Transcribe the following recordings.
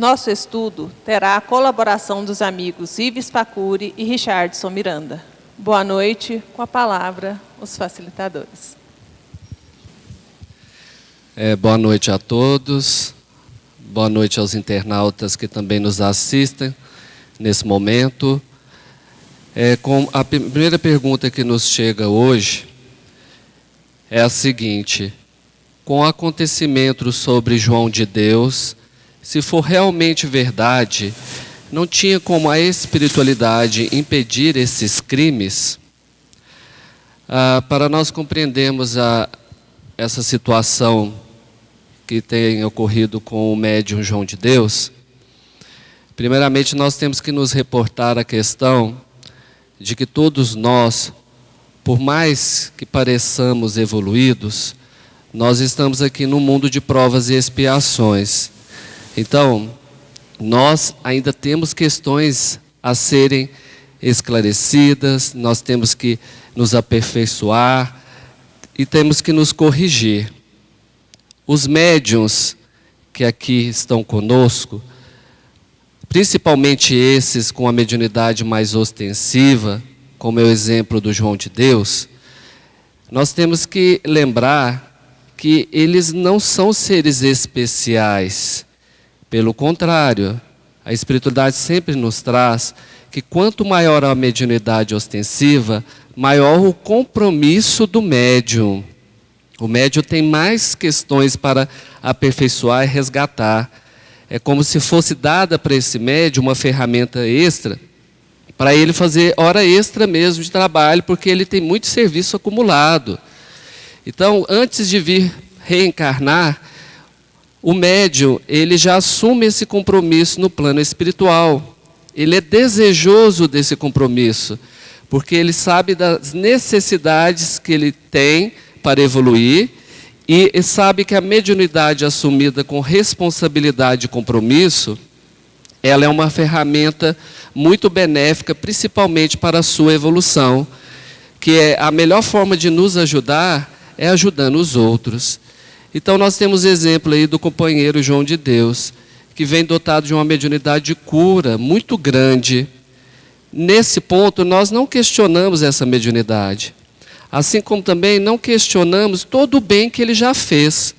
Nosso estudo terá a colaboração dos amigos Ives Pacuri e Richardson Miranda. Boa noite, com a palavra, os facilitadores. Boa noite a todos, boa noite aos internautas que também nos assistem nesse momento. Com a primeira pergunta que nos chega hoje é a seguinte: com o acontecimento sobre João de Deus, se for realmente verdade, não tinha como a espiritualidade impedir esses crimes? Para nós compreendermos essa situação que tem ocorrido com o médium João de Deus, primeiramente nós temos que nos reportar a questão de que todos nós, por mais que pareçamos evoluídos, nós estamos aqui no mundo de provas e expiações. Então, nós ainda temos questões a serem esclarecidas, nós temos que nos aperfeiçoar e temos que nos corrigir. Os médiuns que aqui estão conosco, principalmente esses com a mediunidade mais ostensiva, como é o exemplo do João de Deus, nós temos que lembrar que eles não são seres especiais. Pelo contrário, a espiritualidade sempre nos traz que quanto maior a mediunidade ostensiva, maior o compromisso do médium. O médium tem mais questões para aperfeiçoar e resgatar. É como se fosse dada para esse médium uma ferramenta extra, para ele fazer hora extra mesmo de trabalho, porque ele tem muito serviço acumulado. Então, antes de vir reencarnar, o médium, ele já assume esse compromisso no plano espiritual. Ele é desejoso desse compromisso, porque ele sabe das necessidades que ele tem para evoluir e sabe que a mediunidade assumida com responsabilidade e compromisso, ela é uma ferramenta muito benéfica, principalmente para a sua evolução, que é a melhor forma de nos ajudar é ajudando os outros. Então nós temos exemplo aí do companheiro João de Deus, que vem dotado de uma mediunidade de cura muito grande. Nesse ponto nós não questionamos essa mediunidade, assim como também não questionamos todo o bem que ele já fez.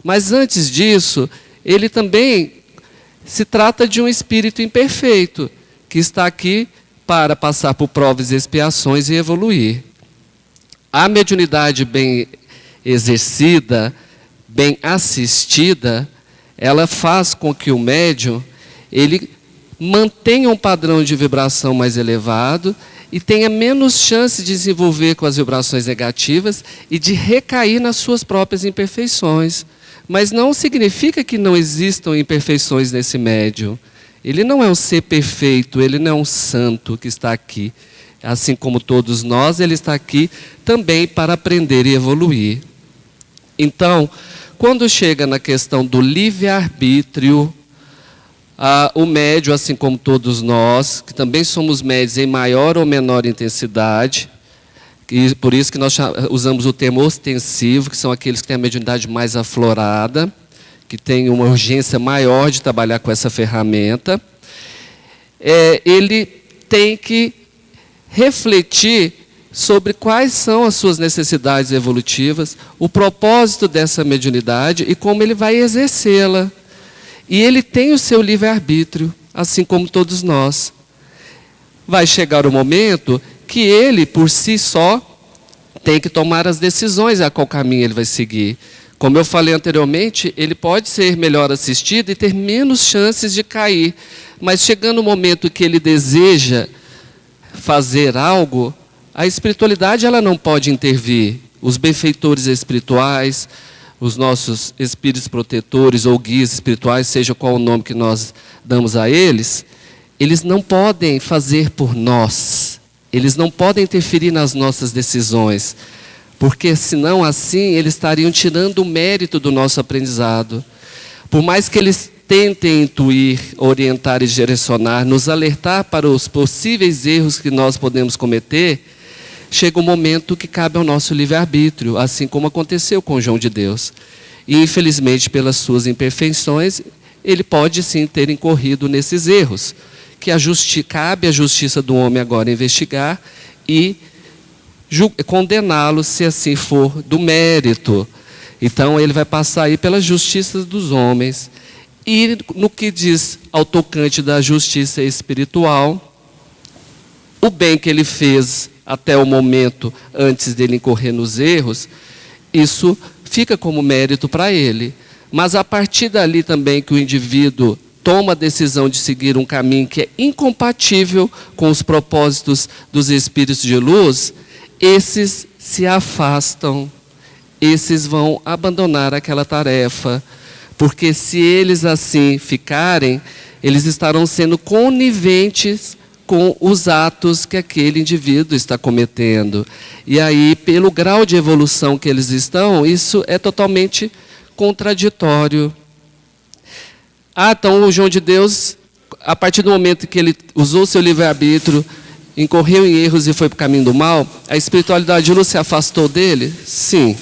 Mas antes disso, ele também se trata de um espírito imperfeito, que está aqui para passar por provas e expiações e evoluir. A mediunidade bem exercida, bem assistida, ela faz com que o médium ele mantenha um padrão de vibração mais elevado e tenha menos chance de desenvolver com as vibrações negativas e de recair nas suas próprias imperfeições. Mas não significa que não existam imperfeições nesse médium. Ele não é um ser perfeito, ele não é um santo que está aqui. Assim como todos nós, ele está aqui também para aprender e evoluir. Então, quando chega na questão do livre-arbítrio, o médium, assim como todos nós, que também somos médios em maior ou menor intensidade, e por isso que nós usamos o termo ostensivo, que são aqueles que têm a mediunidade mais aflorada, que têm uma urgência maior de trabalhar com essa ferramenta, ele tem que refletir sobre quais são as suas necessidades evolutivas, o propósito dessa mediunidade e como ele vai exercê-la. E ele tem o seu livre-arbítrio, assim como todos nós. Vai chegar o momento que ele, por si só, tem que tomar as decisões a qual caminho ele vai seguir. Como eu falei anteriormente, ele pode ser melhor assistido e ter menos chances de cair. Mas chegando o momento que ele deseja fazer algo, a espiritualidade ela não pode intervir. Os benfeitores espirituais, os nossos espíritos protetores ou guias espirituais, seja qual o nome que nós damos a eles, eles não podem fazer por nós. Eles não podem interferir nas nossas decisões, porque senão assim eles estariam tirando o mérito do nosso aprendizado. Por mais que eles tentem intuir, orientar e direcionar, nos alertar para os possíveis erros que nós podemos cometer, chega um momento que cabe ao nosso livre-arbítrio, assim como aconteceu com João de Deus. E infelizmente pelas suas imperfeições, ele pode sim ter incorrido nesses erros, que cabe à justiça do homem agora investigar e condená-lo, se assim for do mérito. Então ele vai passar aí pela justiça dos homens. E no que diz ao tocante da justiça espiritual, o bem que ele fez até o momento antes dele incorrer nos erros, isso fica como mérito para ele. Mas a partir dali também que o indivíduo toma a decisão de seguir um caminho que é incompatível com os propósitos dos espíritos de luz, esses se afastam, esses vão abandonar aquela tarefa, porque se eles assim ficarem, eles estarão sendo coniventes com os atos que aquele indivíduo está cometendo. E aí, pelo grau de evolução que eles estão, isso é totalmente contraditório. Então o João de Deus, a partir do momento que ele usou seu livre-arbítrio, incorreu em erros e foi para o caminho do mal, a espiritualidade de luz se afastou dele? Sim.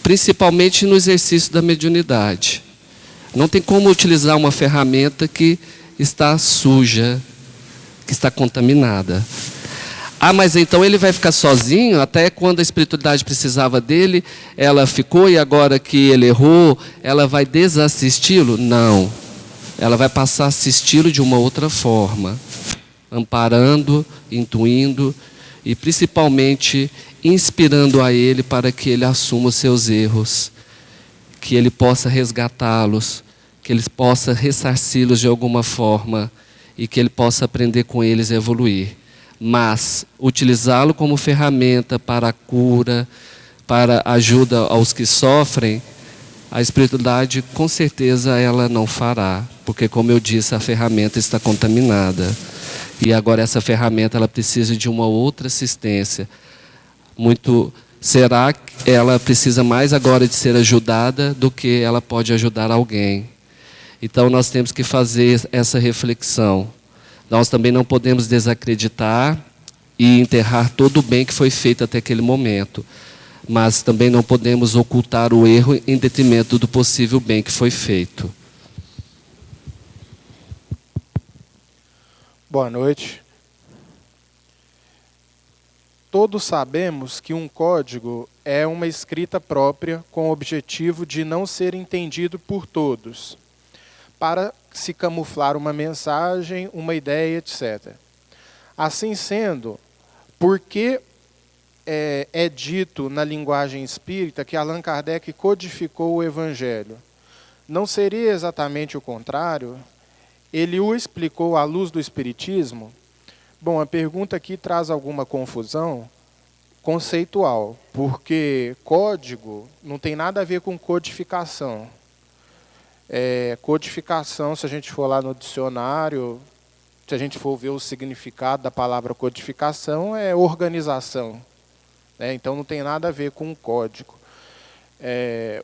Principalmente no exercício da mediunidade. Não tem como utilizar uma ferramenta que está suja, que está contaminada. Mas então ele vai ficar sozinho, até quando a espiritualidade precisava dele, ela ficou, e agora que ele errou, ela vai desassisti-lo? Não. Ela vai passar a assisti-lo de uma outra forma, amparando, intuindo e principalmente inspirando a ele para que ele assuma os seus erros, que ele possa resgatá-los, que ele possa ressarci-los de alguma forma e que ele possa aprender com eles e evoluir. Mas utilizá-lo como ferramenta para a cura, para a ajuda aos que sofrem, a espiritualidade com certeza ela não fará, porque como eu disse, a ferramenta está contaminada. E agora essa ferramenta ela precisa de uma outra assistência. Será que ela precisa mais agora de ser ajudada do que ela pode ajudar alguém? Então nós temos que fazer essa reflexão. Nós também não podemos desacreditar e enterrar todo o bem que foi feito até aquele momento. Mas também não podemos ocultar o erro em detrimento do possível bem que foi feito. Boa noite. Todos sabemos que um código é uma escrita própria com o objetivo de não ser entendido por todos, para se camuflar uma mensagem, uma ideia, etc. Assim sendo, por que é dito na linguagem espírita que Allan Kardec codificou o Evangelho? Não seria exatamente o contrário? Ele o explicou à luz do Espiritismo? Bom, a pergunta aqui traz alguma confusão conceitual, porque código não tem nada a ver com codificação. Codificação, se a gente for lá no dicionário, se a gente for ver o significado da palavra codificação, é organização. Então não tem nada a ver com código.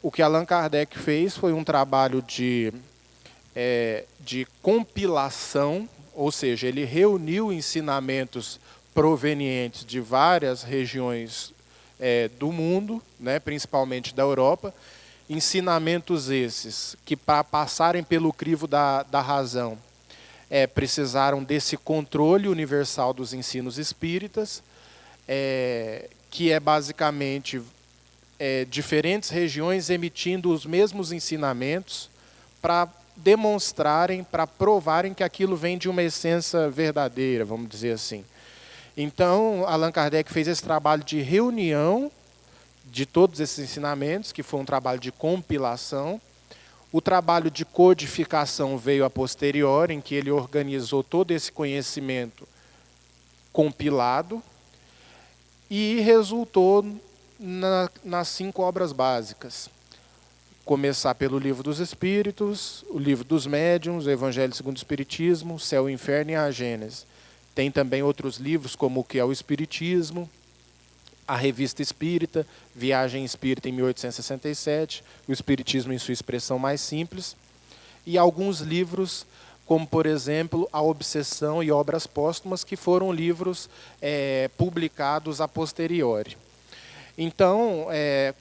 O que Allan Kardec fez foi um trabalho de compilação, ou seja, ele reuniu ensinamentos provenientes de várias regiões do mundo, principalmente da Europa, ensinamentos esses que, para passarem pelo crivo da razão, precisaram desse controle universal dos ensinos espíritas, que é basicamente diferentes regiões emitindo os mesmos ensinamentos para demonstrarem, para provarem que aquilo vem de uma essência verdadeira, vamos dizer assim. Então, Allan Kardec fez esse trabalho de reunião de todos esses ensinamentos, que foi um trabalho de compilação. O trabalho de codificação veio a posteriori, em que ele organizou todo esse conhecimento compilado e resultou nas 5 obras básicas. Começar pelo Livro dos Espíritos, o Livro dos Médiuns, o Evangelho segundo o Espiritismo, o Céu, o Inferno e a Gênese. Tem também outros livros, como o que é o Espiritismo, a Revista Espírita, Viagem Espírita em 1867, o Espiritismo em sua expressão mais simples, e alguns livros, como, por exemplo, A Obsessão e Obras Póstumas, que foram livros publicados a posteriori. Então,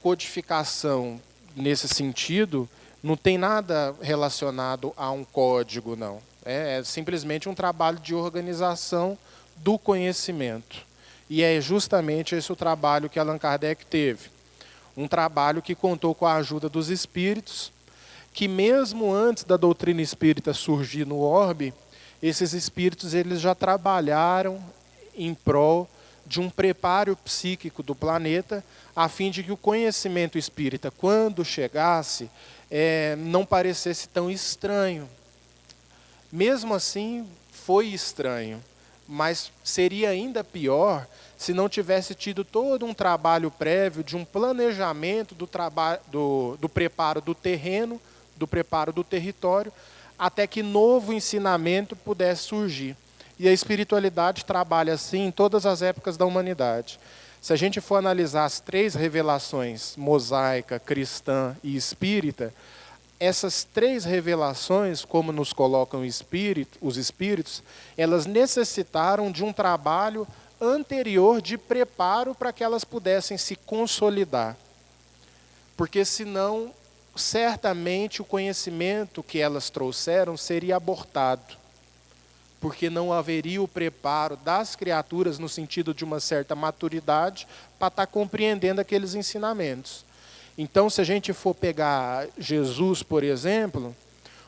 codificação, nesse sentido, Não tem nada relacionado a um código, não. É simplesmente um trabalho de organização do conhecimento. E é justamente esse o trabalho que Allan Kardec teve. Um trabalho que contou com a ajuda dos espíritos, que mesmo antes da doutrina espírita surgir no orbe, esses espíritos eles já trabalharam em prol de um preparo psíquico do planeta, a fim de que o conhecimento espírita, quando chegasse, não parecesse tão estranho. Mesmo assim, foi estranho, mas seria ainda pior se não tivesse tido todo um trabalho prévio de um planejamento do preparo do terreno, do preparo do território, até que novo ensinamento pudesse surgir. E a espiritualidade trabalha assim em todas as épocas da humanidade. Se a gente for analisar as 3 revelações, mosaica, cristã e espírita, essas 3 revelações, como nos colocam os espíritos, elas necessitaram de um trabalho anterior de preparo para que elas pudessem se consolidar. Porque senão, certamente, o conhecimento que elas trouxeram seria abortado. Porque não haveria o preparo das criaturas no sentido de uma certa maturidade para estar compreendendo aqueles ensinamentos. Então, se a gente for pegar Jesus, por exemplo,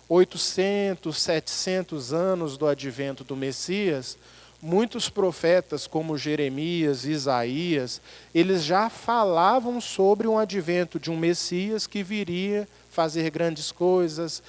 800, 700 anos do advento do Messias, muitos profetas como Jeremias, Isaías, eles já falavam sobre um advento de um Messias que viria fazer grandes coisas,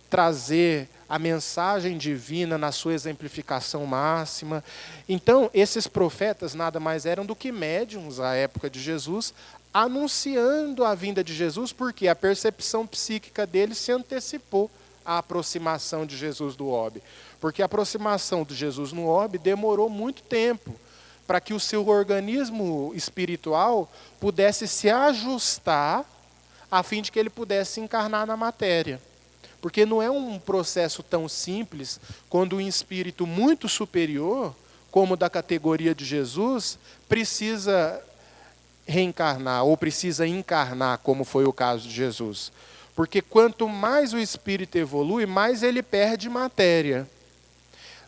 trazer a mensagem divina na sua exemplificação máxima. Então, esses profetas nada mais eram do que médiuns à época de Jesus, anunciando a vinda de Jesus, porque a percepção psíquica deles se antecipou à aproximação de Jesus do orbe. Porque a aproximação de Jesus no orbe demorou muito tempo para que o seu organismo espiritual pudesse se ajustar a fim de que ele pudesse encarnar na matéria. Porque não é um processo tão simples quando um espírito muito superior, como da categoria de Jesus, precisa reencarnar ou precisa encarnar, como foi o caso de Jesus. Porque quanto mais o espírito evolui, mais ele perde matéria.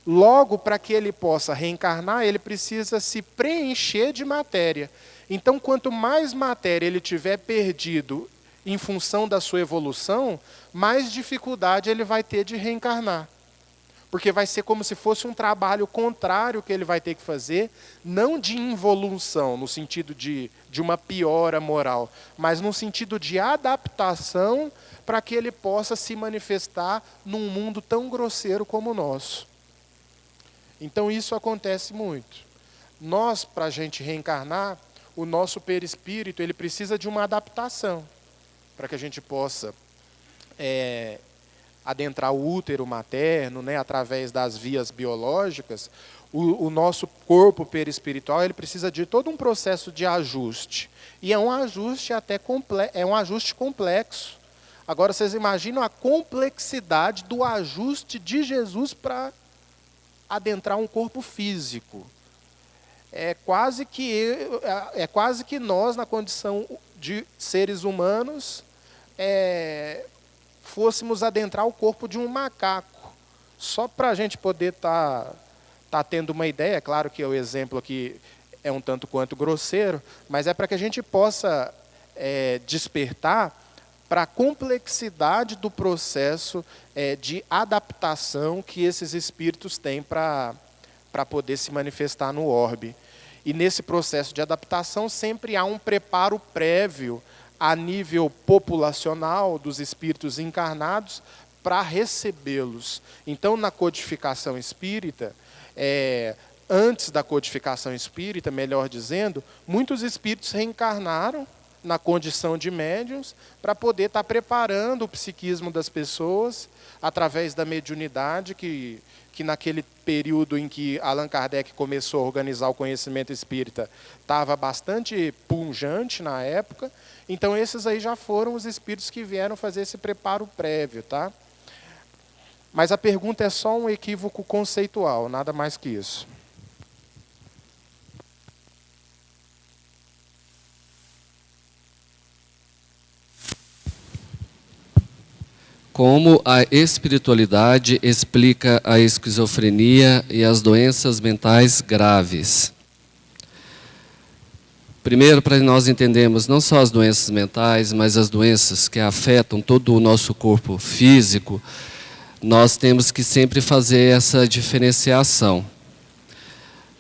Logo, para que ele possa reencarnar, ele precisa se preencher de matéria. Então, quanto mais matéria ele tiver perdido em função da sua evolução, mais dificuldade ele vai ter de reencarnar. Porque vai ser como se fosse um trabalho contrário que ele vai ter que fazer, não de involução, no sentido de uma piora moral, mas no sentido de adaptação para que ele possa se manifestar num mundo tão grosseiro como o nosso. Então isso acontece muito. Nós, para a gente reencarnar, o nosso perispírito ele precisa de uma adaptação, para que a gente possa adentrar o útero materno, né, através das vias biológicas. O nosso corpo perispiritual ele precisa de todo um processo de ajuste. E é um ajuste complexo. Agora vocês imaginam a complexidade do ajuste de Jesus para adentrar um corpo físico. É quase que nós, na condição de seres humanos, fôssemos adentrar o corpo de um macaco. Só para a gente poder tá tendo uma ideia, é claro que o exemplo aqui é um tanto quanto grosseiro, mas é para que a gente possa despertar para a complexidade do processo de adaptação que esses espíritos têm para poder se manifestar no orbe. E nesse processo de adaptação sempre há um preparo prévio a nível populacional dos espíritos encarnados para recebê-los. Então, na codificação espírita, antes da codificação espírita, melhor dizendo, muitos espíritos reencarnaram na condição de médiuns para poder estar preparando o psiquismo das pessoas através da mediunidade que naquele período em que Allan Kardec começou a organizar o conhecimento espírita estava bastante pungente na época. Então esses aí já foram os espíritos que vieram fazer esse preparo prévio, tá? Mas a pergunta é só um equívoco conceitual, nada mais que isso. como a espiritualidade explica a esquizofrenia e as doenças mentais graves. Primeiro, para nós entendermos não só as doenças mentais, mas as doenças que afetam todo o nosso corpo físico, nós temos que sempre fazer essa diferenciação.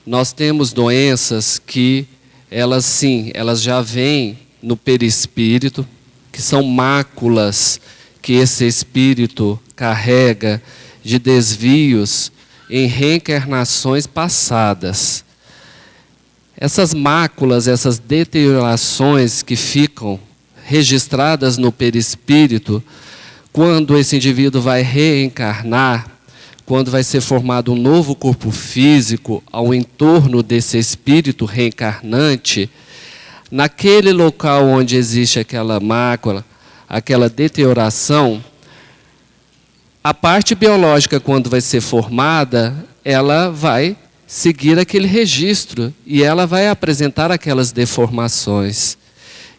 Nós temos doenças que, elas sim, elas já vêm no perispírito, que são máculas que esse espírito carrega de desvios em reencarnações passadas. Essas máculas, essas deteriorações que ficam registradas no perispírito, quando esse indivíduo vai reencarnar, quando vai ser formado um novo corpo físico ao entorno desse espírito reencarnante, naquele local onde existe aquela mácula, aquela deterioração, a parte biológica, quando vai ser formada, ela vai seguir aquele registro e ela vai apresentar aquelas deformações.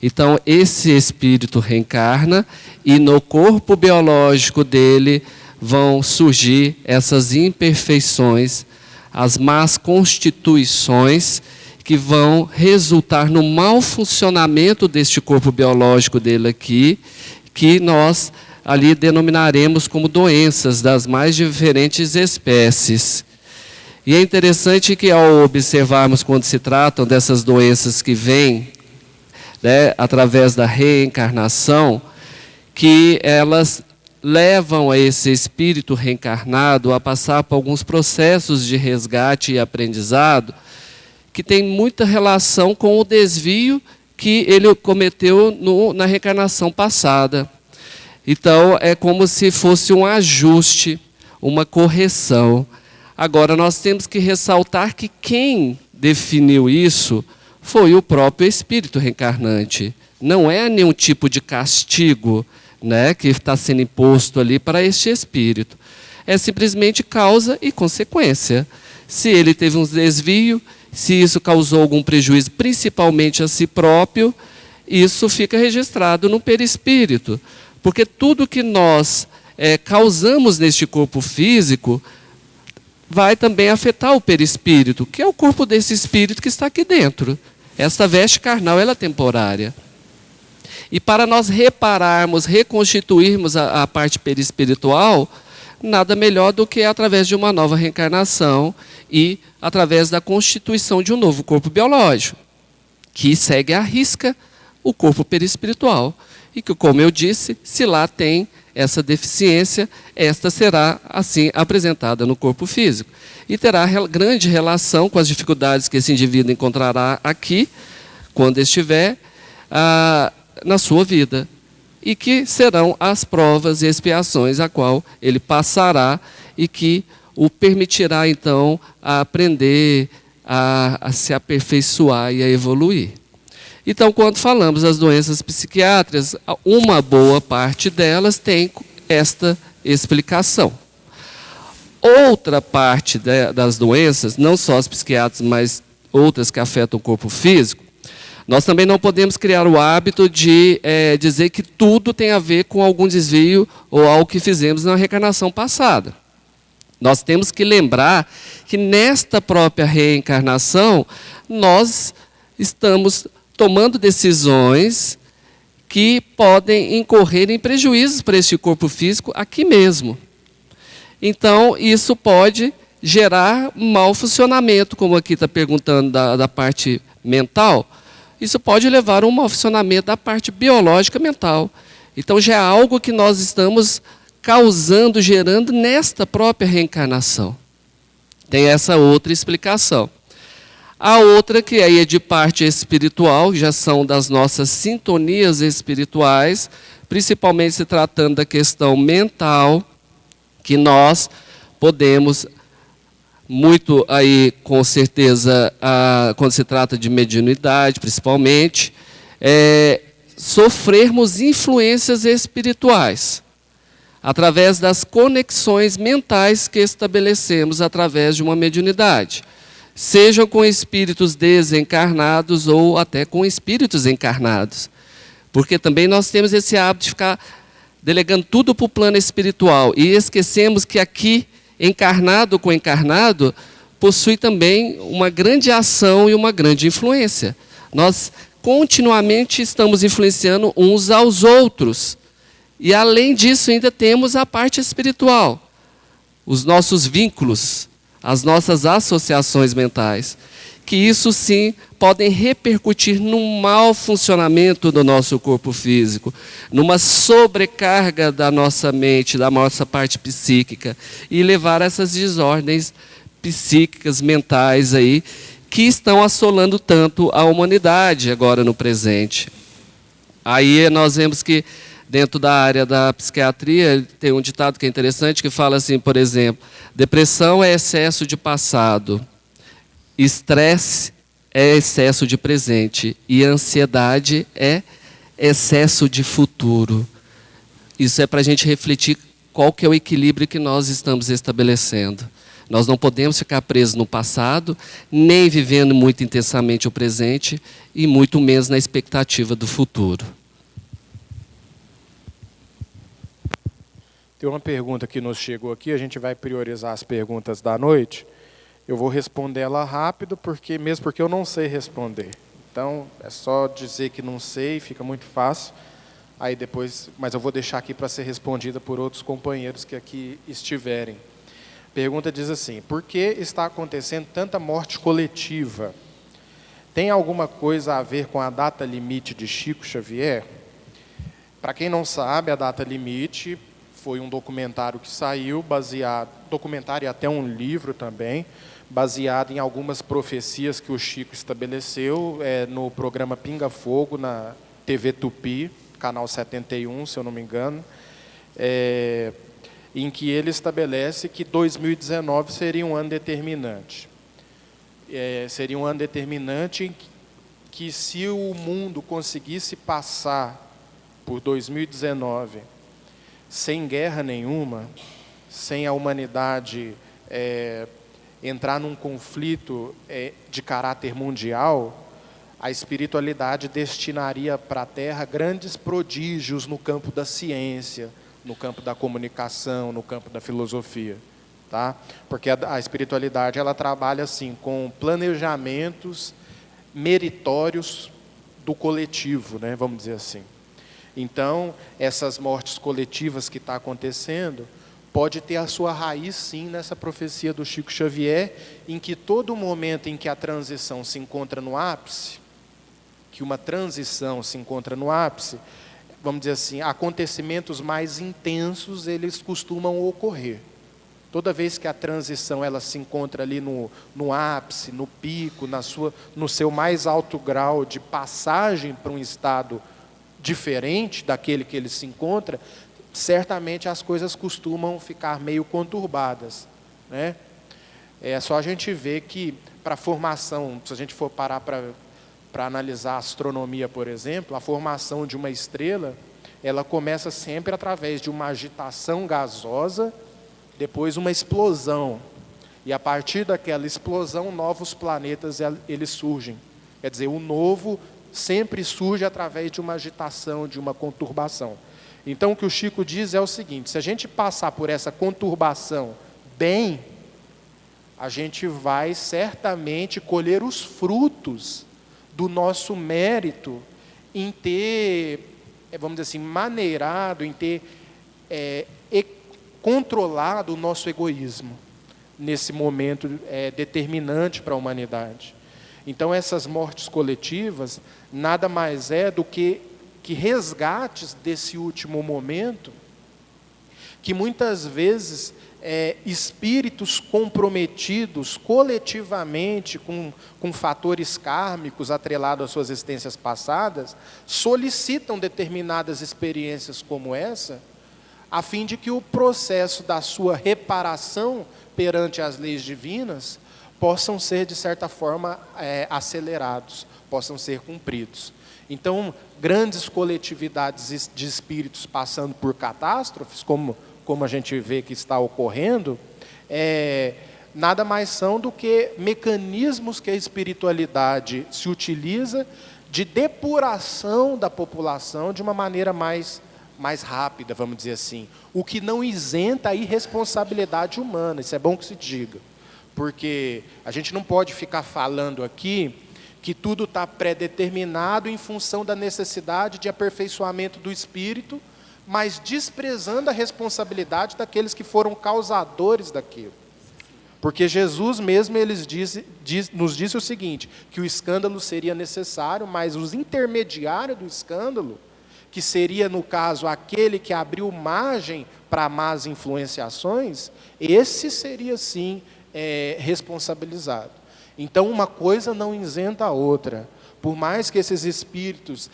Então, esse espírito reencarna e no corpo biológico dele vão surgir essas imperfeições, as más constituições que vão resultar no mau funcionamento deste corpo biológico dele aqui, que nós ali denominaremos como doenças das mais diferentes espécies. E é interessante que, ao observarmos quando se tratam dessas doenças que vêm, né, através da reencarnação, que elas levam a esse espírito reencarnado a passar por alguns processos de resgate e aprendizado que tem muita relação com o desvio que ele cometeu na reencarnação passada. Então, é como se fosse um ajuste, uma correção. Agora, nós temos que ressaltar que quem definiu isso foi o próprio espírito reencarnante. Não é nenhum tipo de castigo, né, que está sendo imposto ali para este espírito. É simplesmente causa e consequência. Se ele teve um desvio, se isso causou algum prejuízo, principalmente a si próprio, isso fica registrado no perispírito. Porque tudo que nós causamos neste corpo físico vai também afetar o perispírito, que é o corpo desse espírito que está aqui dentro. Esta veste carnal, ela é temporária. E para nós repararmos, reconstituirmos a parte perispiritual, nada melhor do que através de uma nova reencarnação e através da constituição de um novo corpo biológico, que segue à risca o corpo perispiritual. E que, como eu disse, se lá tem essa deficiência, esta será assim apresentada no corpo físico. E terá grande relação com as dificuldades que esse indivíduo encontrará aqui, quando estiver na sua vida. E que serão as provas e expiações a qual ele passará e que o permitirá, então, a aprender, a se aperfeiçoar e a evoluir. Então, quando falamos das doenças psiquiátricas, uma boa parte delas tem esta explicação. Outra parte das doenças, não só as psiquiátricas, mas outras que afetam o corpo físico, nós também não podemos criar o hábito de dizer que tudo tem a ver com algum desvio ou algo que fizemos na reencarnação passada. Nós temos que lembrar que nesta própria reencarnação, nós estamos tomando decisões que podem incorrer em prejuízos para este corpo físico aqui mesmo. Então, isso pode gerar mau funcionamento, como aqui está perguntando da parte mental. Isso pode levar a um mau funcionamento da parte biológica mental. Então, já é algo que nós estamos causando, gerando nesta própria reencarnação. Tem essa outra explicação. A outra, que aí é de parte espiritual, já são das nossas sintonias espirituais, principalmente se tratando da questão mental, que nós podemos, muito aí, com certeza, quando se trata de mediunidade, principalmente, sofrermos influências espirituais, através das conexões mentais que estabelecemos através de uma mediunidade. Sejam com espíritos desencarnados ou até com espíritos encarnados. Porque também nós temos esse hábito de ficar delegando tudo para o plano espiritual. E esquecemos que aqui, encarnado com encarnado, possui também uma grande ação e uma grande influência. Nós continuamente estamos influenciando uns aos outros. E além disso, ainda temos a parte espiritual, os nossos vínculos, as nossas associações mentais, que isso sim podem repercutir num mau funcionamento do nosso corpo físico, numa sobrecarga da nossa mente, da nossa parte psíquica, e levar a essas desordens psíquicas, mentais aí, que estão assolando tanto a humanidade agora no presente. Aí nós vemos que dentro da área da psiquiatria tem um ditado que é interessante, que fala assim, por exemplo, depressão é excesso de passado, estresse é excesso de presente e ansiedade é excesso de futuro. Isso é para a gente refletir qual que é o equilíbrio que nós estamos estabelecendo. Nós não podemos ficar presos no passado, nem vivendo muito intensamente o presente e muito menos na expectativa do futuro. Tem uma pergunta que nos chegou aqui, a gente vai priorizar as perguntas da noite. Eu vou responder ela rápido, mesmo porque eu não sei responder. Então, é só dizer que não sei, fica muito fácil. Aí depois, mas eu vou deixar aqui para ser respondida por outros companheiros que aqui estiverem. A pergunta diz assim: por que está acontecendo tanta morte coletiva? Tem alguma coisa a ver com a data limite de Chico Xavier? Para quem não sabe, a data limite foi um documentário que saiu, documentário e até um livro também, baseado em algumas profecias que o Chico estabeleceu no programa Pinga Fogo, na TV Tupi, canal 71, se eu não me engano, em que ele estabelece que 2019 seria um ano determinante. Seria um ano determinante em que, se o mundo conseguisse passar por 2019 sem guerra nenhuma, sem a humanidade entrar num conflito de caráter mundial, a espiritualidade destinaria para a Terra grandes prodígios no campo da ciência, no campo da comunicação, no campo da filosofia. Tá? Porque a espiritualidade ela trabalha assim, com planejamentos meritórios do coletivo, né? Vamos dizer assim. Então, essas mortes coletivas que está acontecendo, pode ter a sua raiz, sim, nessa profecia do Chico Xavier, em que todo momento em que a transição se encontra no ápice, que uma transição se encontra no ápice, vamos dizer assim, acontecimentos mais intensos, eles costumam ocorrer. Toda vez que a transição ela se encontra ali no ápice, no pico, no seu mais alto grau de passagem para um estado diferente daquele que ele se encontra, certamente as coisas costumam ficar meio conturbadas, né? É só a gente ver que para a formação, se a gente for parar para analisar a astronomia, por exemplo, a formação de uma estrela, ela começa sempre através de uma agitação gasosa, depois uma explosão, e a partir daquela explosão, novos planetas eles surgem. Quer dizer, o novo sempre surge através de uma agitação, de uma conturbação. Então, o que o Chico diz é o seguinte: se a gente passar por essa conturbação bem, a gente vai certamente colher os frutos do nosso mérito em ter, vamos dizer assim, maneirado, em ter controlado o nosso egoísmo nesse momento determinante para a humanidade. Então, essas mortes coletivas nada mais é do que resgates desse último momento, que muitas vezes espíritos comprometidos coletivamente com fatores kármicos atrelados às suas existências passadas, solicitam determinadas experiências como essa, a fim de que o processo da sua reparação perante as leis divinas possam ser, de certa forma, acelerados, possam ser cumpridos. Então, grandes coletividades de espíritos passando por catástrofes, como a gente vê que está ocorrendo, nada mais são do que mecanismos que a espiritualidade se utiliza de depuração da população de uma maneira mais mais rápida, vamos dizer assim. O que não isenta a irresponsabilidade humana, isso é bom que se diga. Porque a gente não pode ficar falando aqui que tudo está predeterminado em função da necessidade de aperfeiçoamento do espírito, mas desprezando a responsabilidade daqueles que foram causadores daquilo. Porque Jesus mesmo nos disse o seguinte, que o escândalo seria necessário, mas os intermediários do escândalo, que seria, no caso, aquele que abriu margem para más influenciações, esse seria, sim, responsabilizado. Então, uma coisa não isenta a outra. Por mais que esses espíritos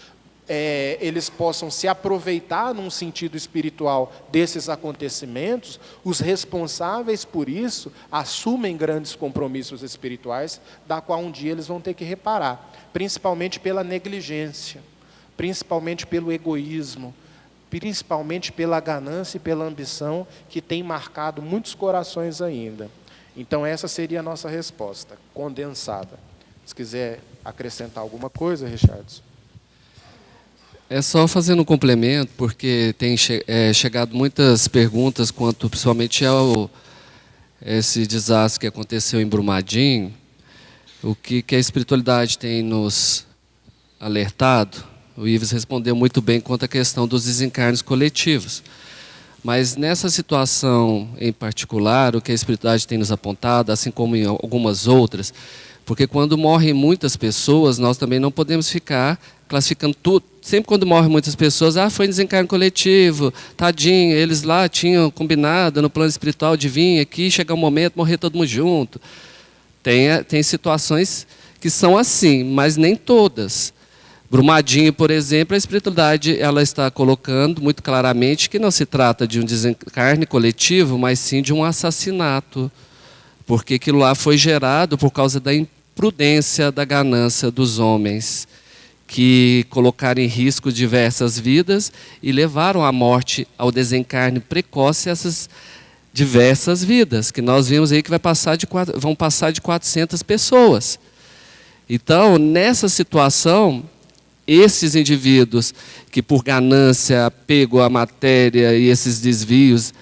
eles possam se aproveitar num sentido espiritual desses acontecimentos, os responsáveis por isso assumem grandes compromissos espirituais, da qual um dia eles vão ter que reparar, principalmente pela negligência, principalmente pelo egoísmo, principalmente pela ganância e pela ambição que tem marcado muitos corações ainda. Então essa seria a nossa resposta, condensada. Se quiser acrescentar alguma coisa, Richardson. É só fazendo um complemento, porque tem chegado muitas perguntas quanto principalmente ao esse desastre que aconteceu em Brumadinho, o que a espiritualidade tem nos alertado. O Ives respondeu muito bem quanto à questão dos desencarnes coletivos. Mas nessa situação em particular, o que a espiritualidade tem nos apontado, assim como em algumas outras, porque quando morrem muitas pessoas, nós também não podemos ficar classificando tudo. Sempre quando morrem muitas pessoas, foi desencarne coletivo, tadinho, eles lá tinham combinado no plano espiritual de vir aqui, chegar um momento, morrer todo mundo junto. Tem situações que são assim, mas nem todas. Brumadinho, por exemplo, a espiritualidade ela está colocando muito claramente que não se trata de um desencarne coletivo, mas sim de um assassinato. Porque aquilo lá foi gerado por causa da imprudência, da ganância dos homens, que colocaram em risco diversas vidas e levaram à morte, ao desencarne precoce, essas diversas vidas, que nós vimos aí que vão passar de 400 pessoas. Então, nessa situação, esses indivíduos que por ganância, apego à matéria e esses desvios,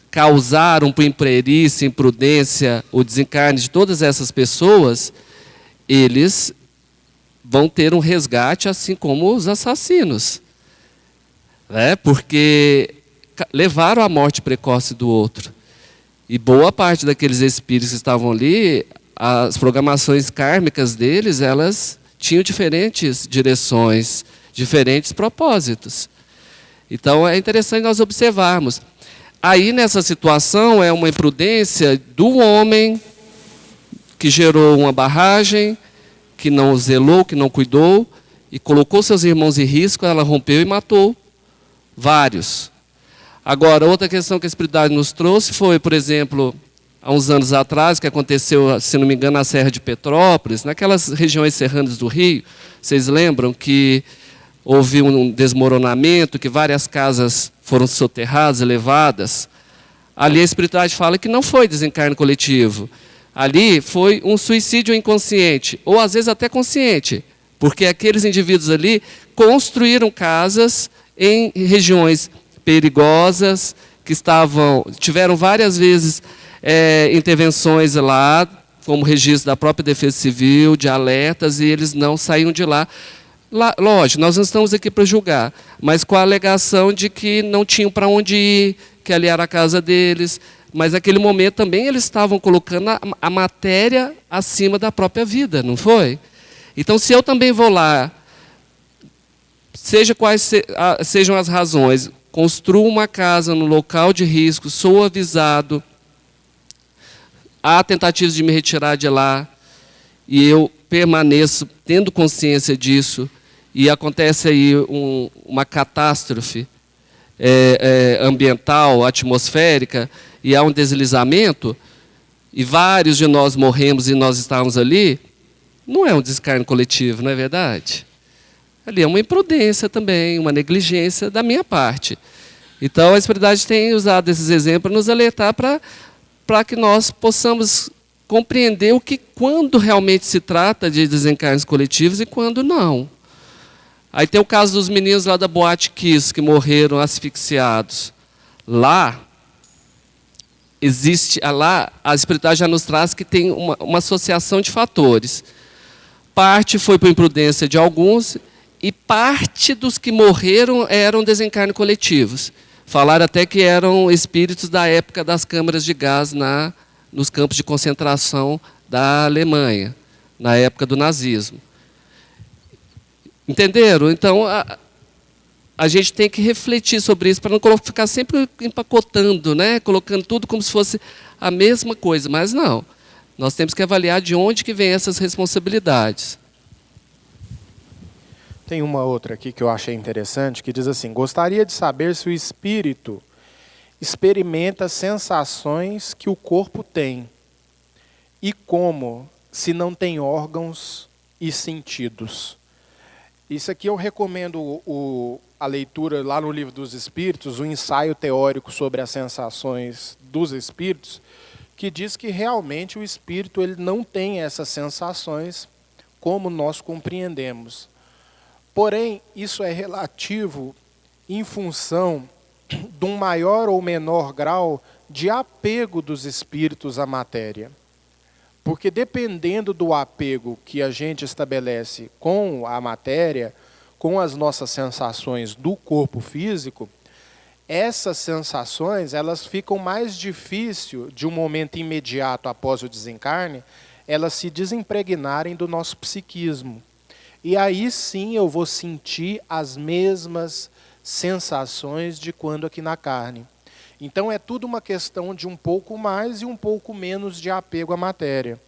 causaram por imperícia, imprudência, o desencarne de todas essas pessoas, eles vão ter um resgate, assim como os assassinos. Porque levaram à morte precoce do outro. E boa parte daqueles espíritos que estavam ali, as programações kármicas deles, elas tinham diferentes direções, diferentes propósitos. Então, é interessante nós observarmos. Aí, nessa situação, é uma imprudência do homem que gerou uma barragem, que não zelou, que não cuidou, e colocou seus irmãos em risco, ela rompeu e matou vários. Agora, outra questão que a espiritualidade nos trouxe foi, por exemplo, há uns anos atrás, que aconteceu, se não me engano, na Serra de Petrópolis, naquelas regiões serranas do Rio, vocês lembram que houve um desmoronamento, que várias casas foram soterradas, levadas. Ali a espiritualidade fala que não foi desencarne coletivo. Ali foi um suicídio inconsciente, ou às vezes até consciente, porque aqueles indivíduos ali construíram casas em regiões perigosas, que tiveram várias vezes intervenções lá, como registro da própria Defesa Civil, de alertas, e eles não saíram de lá. Lógico, nós não estamos aqui para julgar, mas com a alegação de que não tinham para onde ir, que ali era a casa deles, mas naquele momento também eles estavam colocando a matéria acima da própria vida, não foi? Então, se eu também vou lá, seja quais sejam as razões, construo uma casa no local de risco, sou avisado, há tentativas de me retirar de lá, e eu permaneço tendo consciência disso, e acontece aí uma catástrofe ambiental, atmosférica, e há um deslizamento, e vários de nós morremos e nós estávamos ali, não é um descarne coletivo, não é verdade? Ali é uma imprudência também, uma negligência da minha parte. Então, a espiritualidade tem usado esses exemplos para nos alertar para que nós possamos compreender quando realmente se trata de desencarnes coletivos e quando não. Aí tem o caso dos meninos lá da Boate Kiss, que morreram asfixiados. Lá, a espiritualidade já nos traz que tem uma associação de fatores. Parte foi por imprudência de alguns, e parte dos que morreram eram desencarnes coletivos. Falaram até que eram espíritos da época das câmaras de gás nos campos de concentração da Alemanha, na época do nazismo. Entenderam? Então, a gente tem que refletir sobre isso, para não ficar sempre empacotando, né? Colocando tudo como se fosse a mesma coisa. Mas não. Nós temos que avaliar de onde que vem essas responsabilidades. Tem uma outra aqui que eu achei interessante, que diz assim: gostaria de saber se o espírito experimenta sensações que o corpo tem, e como, se não tem órgãos e sentidos. Isso aqui eu recomendo a leitura lá no Livro dos Espíritos, o ensaio teórico sobre as sensações dos espíritos, que diz que realmente o espírito ele não tem essas sensações como nós compreendemos. Porém, isso é relativo em função de um maior ou menor grau de apego dos espíritos à matéria. Porque dependendo do apego que a gente estabelece com a matéria, com as nossas sensações do corpo físico, essas sensações elas ficam mais difíceis de um momento imediato após o desencarne, elas se desimpregnarem do nosso psiquismo. E aí sim eu vou sentir as mesmas sensações de quando aqui na carne. Então é tudo uma questão de um pouco mais e um pouco menos de apego à matéria.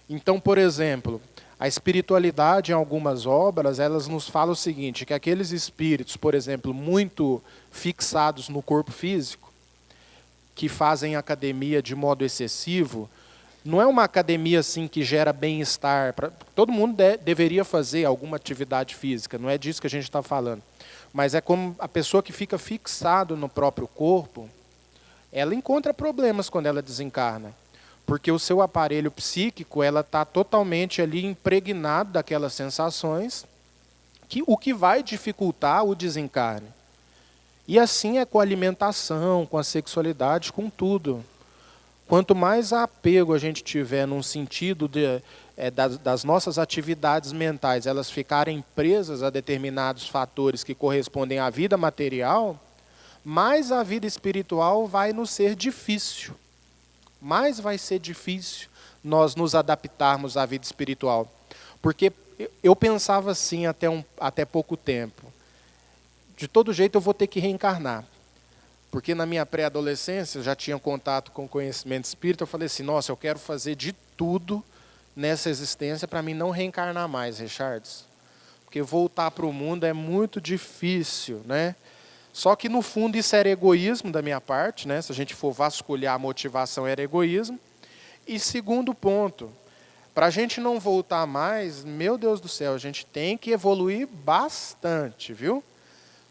Então, por exemplo, a espiritualidade em algumas obras, elas nos falam o seguinte, que aqueles espíritos, por exemplo, muito fixados no corpo físico, que fazem academia de modo excessivo, não é uma academia assim que gera bem-estar. Todo mundo deveria fazer alguma atividade física, não é disso que a gente está falando. Mas é como a pessoa que fica fixado no próprio corpo, ela encontra problemas quando ela desencarna. Porque o seu aparelho psíquico está totalmente ali impregnado daquelas sensações, o que vai dificultar o desencarne. E assim é com a alimentação, com a sexualidade, com tudo. Quanto mais apego a gente tiver num sentido das nossas atividades mentais, elas ficarem presas a determinados fatores que correspondem à vida material, mais a vida espiritual vai nos ser difícil. Mais vai ser difícil nós nos adaptarmos à vida espiritual. Porque eu pensava assim até pouco tempo. De todo jeito eu vou ter que reencarnar. Porque na minha pré-adolescência, eu já tinha contato com o conhecimento espírita, eu falei assim, nossa, eu quero fazer de tudo nessa existência para mim não reencarnar mais, Richards. Porque voltar para o mundo é muito difícil, né? Só que, no fundo, isso era egoísmo da minha parte, né? Se a gente for vasculhar a motivação, era egoísmo. E segundo ponto, para a gente não voltar mais, meu Deus do céu, a gente tem que evoluir bastante, viu?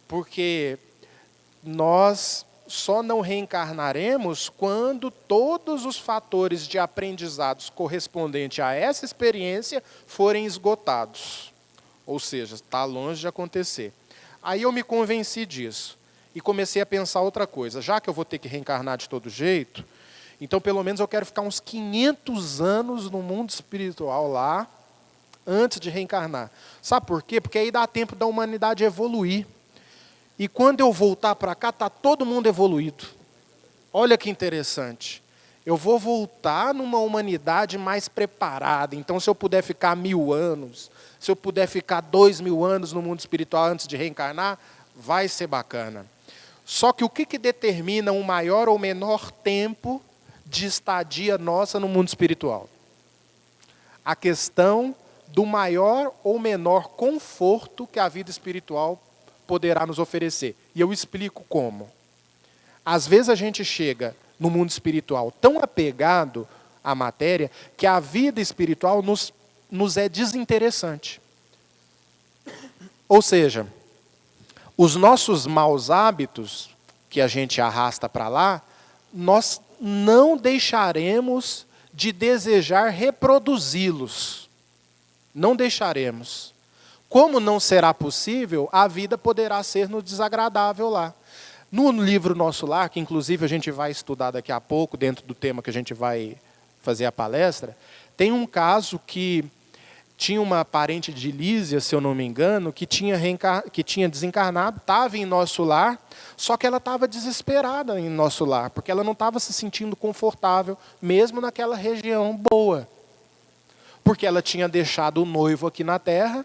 Porque nós só não reencarnaremos quando todos os fatores de aprendizados correspondentes a essa experiência forem esgotados. Ou seja, está longe de acontecer. Aí eu me convenci disso e comecei a pensar outra coisa. Já que eu vou ter que reencarnar de todo jeito, então pelo menos eu quero ficar uns 500 anos no mundo espiritual lá, antes de reencarnar. Sabe por quê? Porque aí dá tempo da humanidade evoluir. E quando eu voltar para cá, está todo mundo evoluído. Olha que interessante. Eu vou voltar numa humanidade mais preparada. Então, se eu puder ficar 1000 anos, se eu puder ficar 2000 anos no mundo espiritual antes de reencarnar, vai ser bacana. Só que o que determina um maior ou menor tempo de estadia nossa no mundo espiritual? A questão do maior ou menor conforto que a vida espiritual poderá nos oferecer. E eu explico como. Às vezes a gente chega no mundo espiritual tão apegado à matéria que a vida espiritual nos é desinteressante. Ou seja, os nossos maus hábitos que a gente arrasta para lá, nós não deixaremos de desejar reproduzi-los. Não deixaremos. como não será possível, a vida poderá ser no desagradável lá. No livro Nosso Lar, que inclusive a gente vai estudar daqui a pouco, dentro do tema que a gente vai fazer a palestra, tem um caso que tinha uma parente de Lísia, se eu não me engano, que tinha desencarnado, estava em Nosso Lar, só que ela estava desesperada em Nosso Lar, porque ela não estava se sentindo confortável, mesmo naquela região boa. Porque ela tinha deixado o noivo aqui na Terra,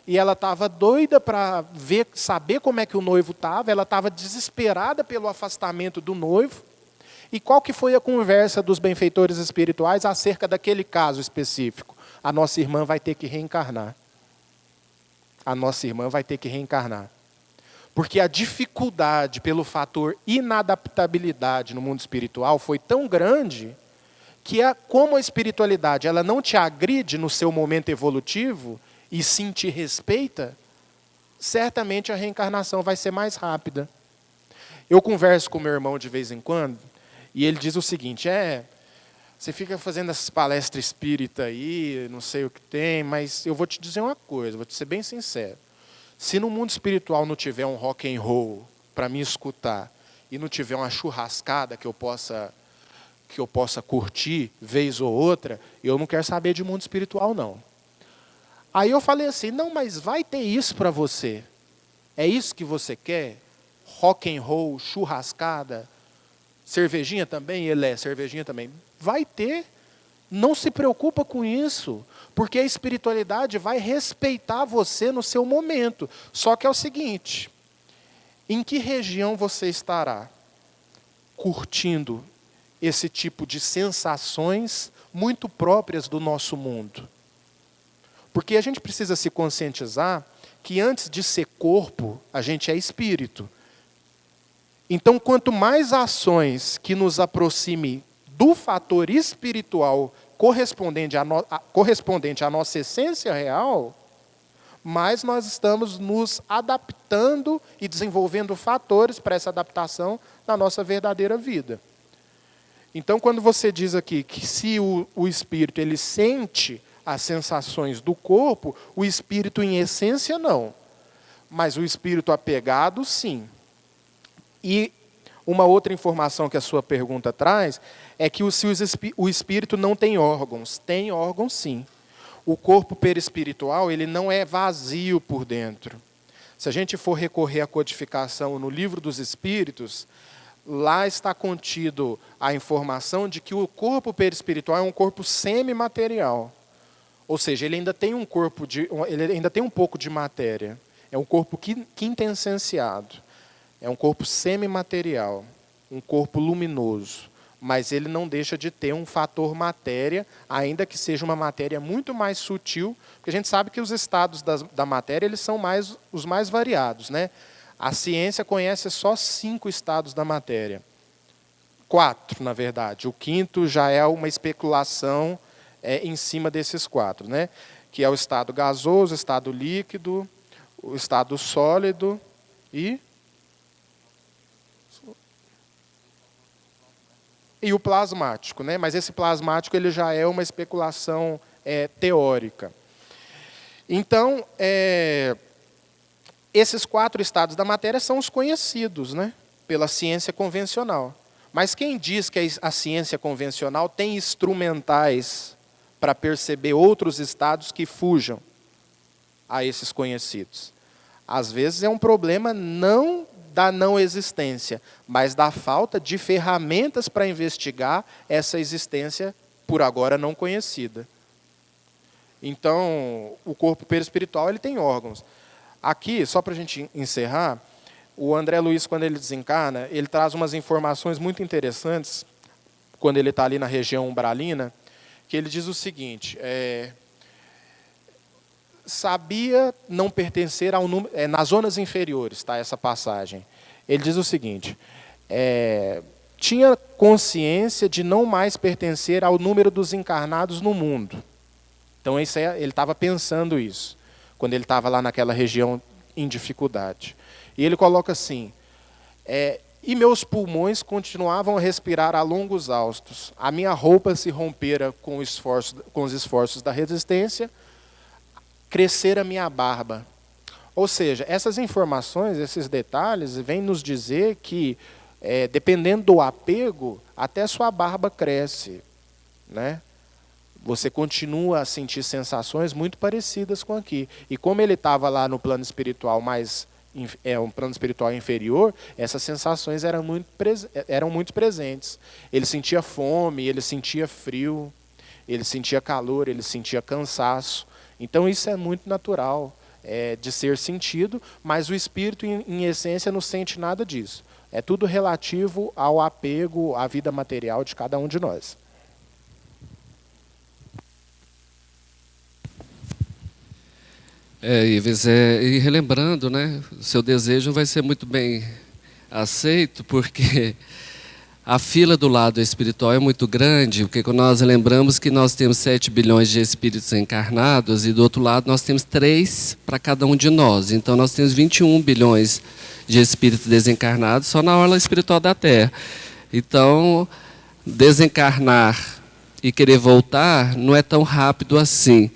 e ela estava doida para saber como é que o noivo estava, ela estava desesperada pelo afastamento do noivo. E qual que foi a conversa dos benfeitores espirituais acerca daquele caso específico? A nossa irmã vai ter que reencarnar. A nossa irmã vai ter que reencarnar. Porque a dificuldade pelo fator inadaptabilidade no mundo espiritual foi tão grande que, como a espiritualidade ela não te agride no seu momento evolutivo e sim te respeita, certamente a reencarnação vai ser mais rápida. Eu converso com meu irmão de vez em quando e ele diz o seguinte, você fica fazendo essas palestras espírita aí, não sei o que tem, mas eu vou te dizer uma coisa, vou te ser bem sincero. Se no mundo espiritual não tiver um rock and roll para me escutar e não tiver uma churrascada que eu possa curtir vez ou outra, eu não quero saber de mundo espiritual, não. Aí eu falei assim, não, mas vai ter isso para você. É isso que você quer? Rock and roll, churrascada, cervejinha também? Cervejinha também. Vai ter. Não se preocupa com isso, porque a espiritualidade vai respeitar você no seu momento. Só que é o seguinte, em que região você estará curtindo esse tipo de sensações muito próprias do nosso mundo? Porque a gente precisa se conscientizar que antes de ser corpo, a gente é espírito. Então, quanto mais ações que nos aproxime do fator espiritual correspondente à nossa essência real, mais nós estamos nos adaptando e desenvolvendo fatores para essa adaptação na nossa verdadeira vida. Então, quando você diz aqui que se o espírito ele sente as sensações do corpo, o espírito em essência não. Mas o espírito apegado, sim. E uma outra informação que a sua pergunta traz é que o espírito não tem órgãos. Tem órgãos, sim. O corpo perispiritual ele não é vazio por dentro. Se a gente for recorrer à codificação no Livro dos Espíritos, lá está contido a informação de que o corpo perispiritual é um corpo semimaterial. Ou seja, ele ainda tem um pouco de matéria. É um corpo quintessenciado. É um corpo semimaterial, um corpo luminoso. Mas ele não deixa de ter um fator matéria, ainda que seja uma matéria muito mais sutil, porque a gente sabe que os estados da matéria eles são os mais variados, né? A ciência conhece só 5 estados da matéria. 4, na verdade. O 5º já é uma especulação em cima desses 4, né? Que é o estado gasoso, o estado líquido, o estado sólido e o plasmático, né? Mas esse plasmático ele já é uma especulação teórica. Então, esses 4 estados da matéria são os conhecidos, né? Pela ciência convencional. Mas quem diz que a ciência convencional tem instrumentais para perceber outros estados que fujam a esses conhecidos? Às vezes é um problema não da não existência, mas da falta de ferramentas para investigar essa existência por agora não conhecida. Então, o corpo perispiritual ele tem órgãos. Aqui, só para a gente encerrar, o André Luiz, quando ele desencarna, ele traz umas informações muito interessantes, quando ele está ali na região umbralina, que ele diz o seguinte, sabia não pertencer ao número, nas zonas inferiores, tá, essa passagem. Ele diz o seguinte, tinha consciência de não mais pertencer ao número dos encarnados no mundo. Então, ele estava pensando isso, quando ele estava lá naquela região em dificuldade. E ele coloca assim, e meus pulmões continuavam a respirar a longos haustos. A minha roupa se rompera com os esforços da resistência, crescera a minha barba, Ou seja, essas informações, esses detalhes, vêm nos dizer que, dependendo do apego, até sua barba cresce, né? Você continua a sentir sensações muito parecidas com aqui. E como ele estava lá no plano espiritual um plano espiritual inferior, essas sensações eram muito presentes. Ele sentia fome, ele sentia frio, ele sentia calor, ele sentia cansaço. Então isso é muito natural de ser sentido, mas o espírito, em essência, não sente nada disso. É tudo relativo ao apego à vida material de cada um de nós. Ives, e relembrando, né, o seu desejo vai ser muito bem aceito, porque a fila do lado espiritual é muito grande, porque quando nós lembramos que nós temos 7 bilhões de espíritos encarnados, e do outro lado nós temos 3 para cada um de nós. Então nós temos 21 bilhões de espíritos desencarnados só na orla espiritual da Terra. Então, desencarnar e querer voltar não é tão rápido assim.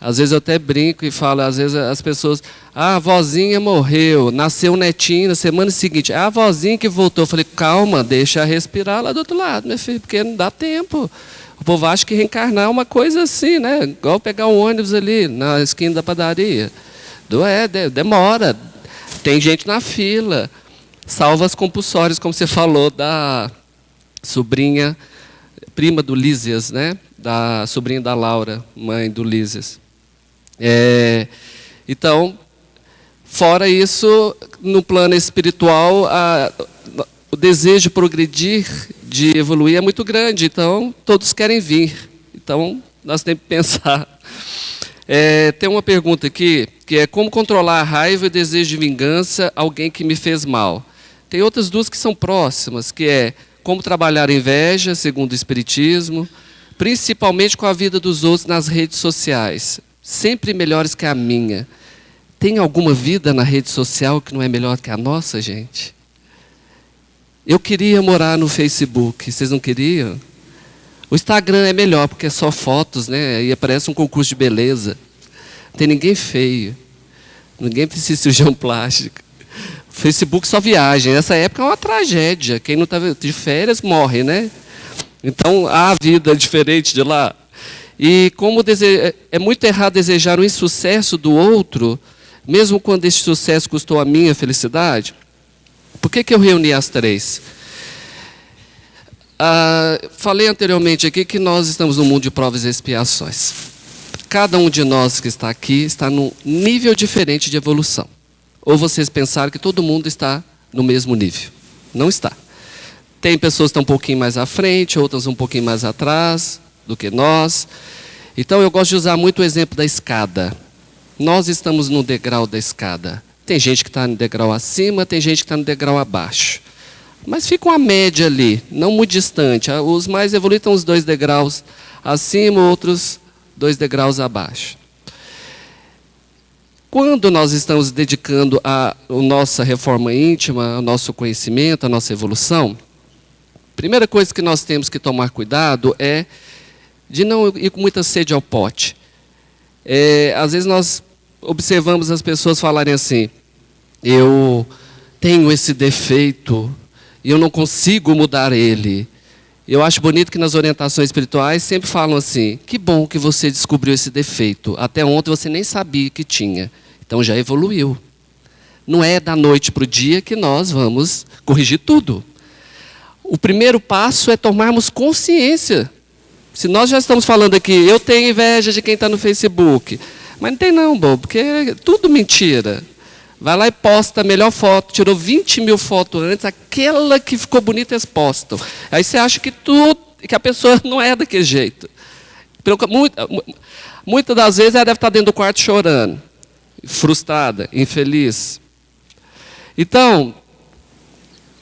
Às vezes eu até brinco e falo, às vezes as pessoas, a avózinha morreu, nasceu um netinho, na semana seguinte, é a avózinha que voltou. Eu falei, calma, deixa respirar lá do outro lado, meu filho, porque não dá tempo. O povo acha que reencarnar é uma coisa assim, né? Igual pegar um ônibus ali na esquina da padaria. Demora. Tem gente na fila. Salvas compulsórias, como você falou, da sobrinha, prima do Lísias, né? Da sobrinha da Laura, mãe do Lísias. Então, fora isso, no plano espiritual, o desejo de progredir, de evoluir é muito grande. Então, todos querem vir. Então, nós temos que pensar. Tem uma pergunta aqui, que é como controlar a raiva e o desejo de vingança alguém que me fez mal. Tem outras duas que são próximas, que é como trabalhar a inveja, segundo o Espiritismo, principalmente com a vida dos outros nas redes sociais. Sempre melhores que a minha. Tem alguma vida na rede social que não é melhor que a nossa, gente? Eu queria morar no Facebook, vocês não queriam? O Instagram é melhor, porque é só fotos, né? E aparece um concurso de beleza. Não tem ninguém feio. Ninguém precisa de cirurgião plástico. O Facebook só viagem. Nessa época é uma tragédia. Quem não está de férias morre, né? Então, há vida diferente de lá. E como é muito errado desejar o insucesso do outro, mesmo quando esse sucesso custou a minha felicidade. Por que eu reuni as 3? Falei anteriormente aqui que nós estamos no mundo de provas e expiações. Cada um de nós que está aqui está num nível diferente de evolução. Ou vocês pensaram que todo mundo está no mesmo nível. Não está. Tem pessoas que estão um pouquinho mais à frente, outras um pouquinho mais atrás do que nós. Então eu gosto de usar muito o exemplo da escada. Nós estamos no degrau da escada. Tem gente que está no degrau acima, tem gente que está no degrau abaixo. Mas fica uma média ali, não muito distante. Os mais evoluídos estão os 2 degraus acima, outros 2 degraus abaixo. Quando nós estamos dedicando a nossa reforma íntima, ao nosso conhecimento, à nossa evolução, a primeira coisa que nós temos que tomar cuidado é de não ir com muita sede ao pote. Às vezes nós observamos as pessoas falarem assim, eu tenho esse defeito e eu não consigo mudar ele. Eu acho bonito que nas orientações espirituais sempre falam assim, que bom que você descobriu esse defeito. Até ontem você nem sabia que tinha. Então já evoluiu. Não é da noite para o dia que nós vamos corrigir tudo. O primeiro passo é tomarmos consciência. Se nós já estamos falando aqui, eu tenho inveja de quem está no Facebook. Mas não tem não, bobo, porque é tudo mentira. Vai lá e posta a melhor foto, tirou 20 mil fotos antes, aquela que ficou bonita eles postam. Aí você acha que que a pessoa não é daquele jeito. Muitas das vezes ela deve estar dentro do quarto chorando, frustrada, infeliz. Então,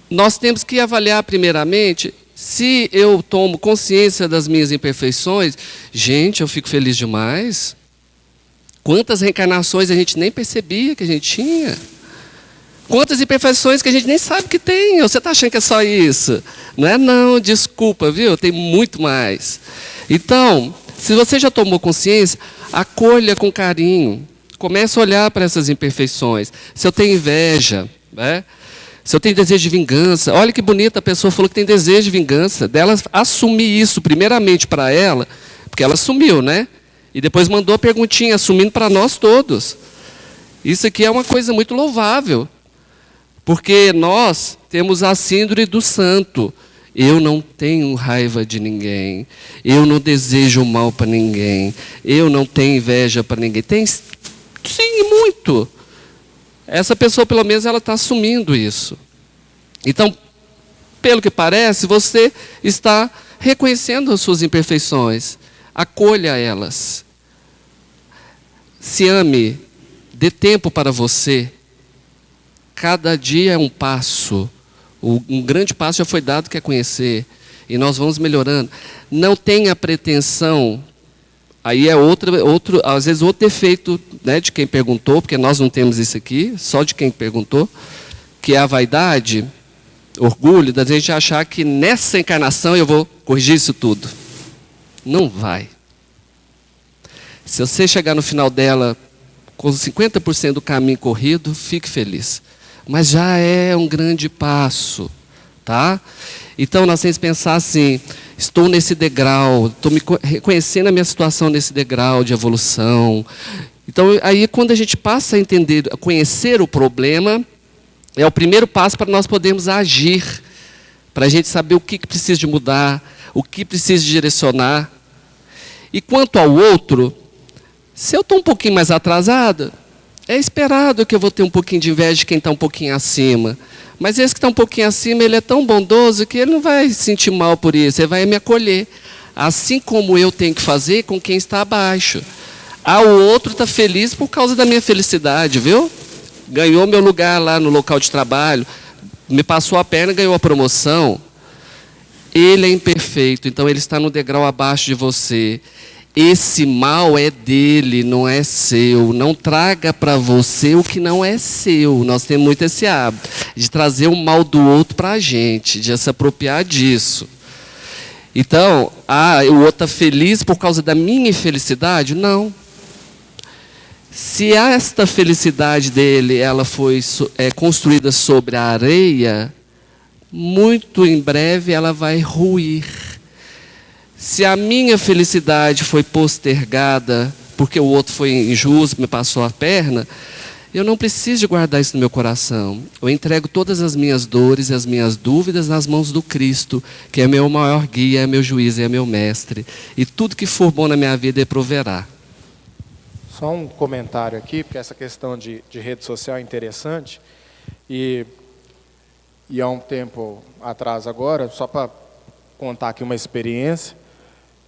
nós temos que avaliar primeiramente, se eu tomo consciência das minhas imperfeições, gente, eu fico feliz demais. Quantas reencarnações a gente nem percebia que a gente tinha? Quantas imperfeições que a gente nem sabe que tem? Ou você está achando que é só isso? Não é não, desculpa, viu? Tem muito mais. Então, se você já tomou consciência, acolha com carinho. Comece a olhar para essas imperfeições. Se eu tenho inveja, né? Se eu tenho desejo de vingança, olha que bonita, a pessoa falou que tem desejo de vingança, dela assumir isso primeiramente para ela, porque ela assumiu, né? E depois mandou a perguntinha, assumindo para nós todos. Isso aqui é uma coisa muito louvável, porque nós temos a síndrome do santo. Eu não tenho raiva de ninguém, eu não desejo mal para ninguém, eu não tenho inveja para ninguém. Tem, sim, muito. Essa pessoa, pelo menos, ela está assumindo isso. Então, pelo que parece, você está reconhecendo as suas imperfeições. Acolha elas. Se ame. Dê tempo para você. Cada dia é um passo. Um grande passo já foi dado, que é conhecer. E nós vamos melhorando. Não tenha pretensão. Aí é às vezes outro defeito, né, de quem perguntou, porque nós não temos isso aqui, só de quem perguntou, que é a vaidade, orgulho, da gente achar que nessa encarnação eu vou corrigir isso tudo. Não vai. Se você chegar no final dela com 50% do caminho corrido, fique feliz. Mas já é um grande passo, tá? Então nós temos que pensar assim, estou nesse degrau, estou reconhecendo a minha situação nesse degrau de evolução. Então aí quando a gente passa a entender, a conhecer o problema, é o primeiro passo para nós podermos agir, para a gente saber o que precisa de mudar, o que precisa de direcionar. E quanto ao outro, se eu estou um pouquinho mais atrasado, é esperado que eu vou ter um pouquinho de inveja de quem está um pouquinho acima. Mas esse que está um pouquinho acima, ele é tão bondoso que ele não vai se sentir mal por isso, ele vai me acolher. Assim como eu tenho que fazer com quem está abaixo. O outro está feliz por causa da minha felicidade, viu? Ganhou meu lugar lá no local de trabalho, me passou a perna e ganhou a promoção. Ele é imperfeito, então ele está no degrau abaixo de você. Esse mal é dele, não é seu. Não traga para você o que não é seu. Nós temos muito esse hábito de trazer o mal do outro para a gente, de se apropriar disso. Então, o outro está feliz por causa da minha infelicidade? Não. Se esta felicidade dele ela foi construída sobre a areia, muito em breve ela vai ruir. Se a minha felicidade foi postergada porque o outro foi injusto, me passou a perna, eu não preciso de guardar isso no meu coração. Eu entrego todas as minhas dores e as minhas dúvidas nas mãos do Cristo, que é meu maior guia, é meu juiz e é meu mestre. E tudo que for bom na minha vida ele proverá. Só um comentário aqui, porque essa questão de rede social é interessante. E há um tempo atrás agora, só para contar aqui uma experiência,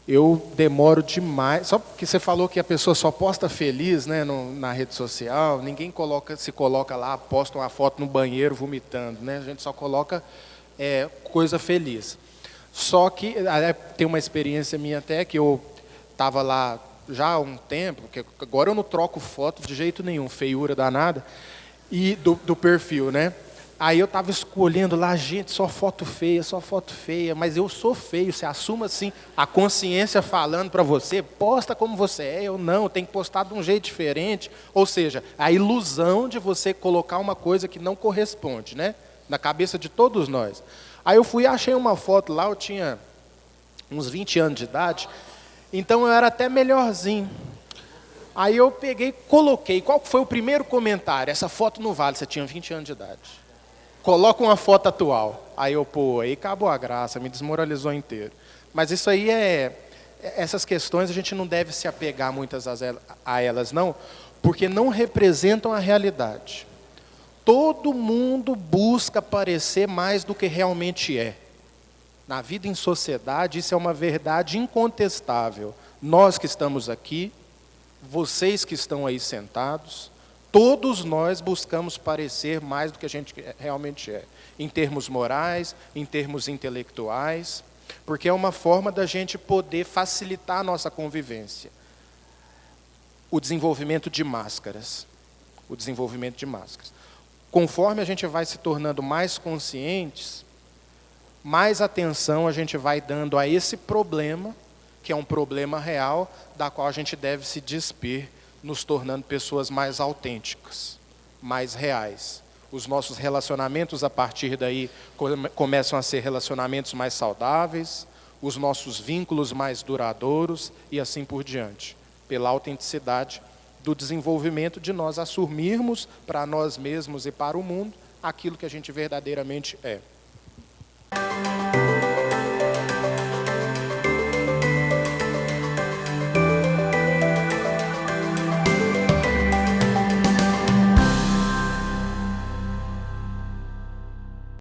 eu demoro demais, só porque você falou que a pessoa só posta feliz, né, na rede social, ninguém se coloca lá, posta uma foto no banheiro vomitando, né, a gente só coloca coisa feliz. Só que tem uma experiência minha até, que eu estava lá já há um tempo, porque agora eu não troco foto de jeito nenhum, feiura danada, e do perfil, né? Aí eu estava escolhendo lá, gente, só foto feia, mas eu sou feio, você assuma assim, a consciência falando para você, posta como você é, eu não, tem que postar de um jeito diferente. Ou seja, a ilusão de você colocar uma coisa que não corresponde, né? Na cabeça de todos nós. Aí eu fui e achei uma foto lá, eu tinha uns 20 anos de idade, então eu era até melhorzinho. Aí eu peguei, coloquei, qual foi o primeiro comentário? Essa foto não vale, você tinha 20 anos de idade. Coloca uma foto atual. Aí aí acabou a graça, me desmoralizou inteiro. Mas isso aí essas questões a gente não deve se apegar muitas a elas não, porque não representam a realidade. Todo mundo busca parecer mais do que realmente é. Na vida em sociedade, isso é uma verdade incontestável. Nós que estamos aqui, vocês que estão aí sentados, todos nós buscamos parecer mais do que a gente realmente é, em termos morais, em termos intelectuais, porque é uma forma da gente poder facilitar a nossa convivência. O desenvolvimento de máscaras. Conforme a gente vai se tornando mais conscientes, mais atenção a gente vai dando a esse problema, que é um problema real, da qual a gente deve se despir nos tornando pessoas mais autênticas, mais reais. Os nossos relacionamentos, a partir daí, começam a ser relacionamentos mais saudáveis, os nossos vínculos mais duradouros e assim por diante, pela autenticidade do desenvolvimento de nós assumirmos para nós mesmos e para o mundo aquilo que a gente verdadeiramente é.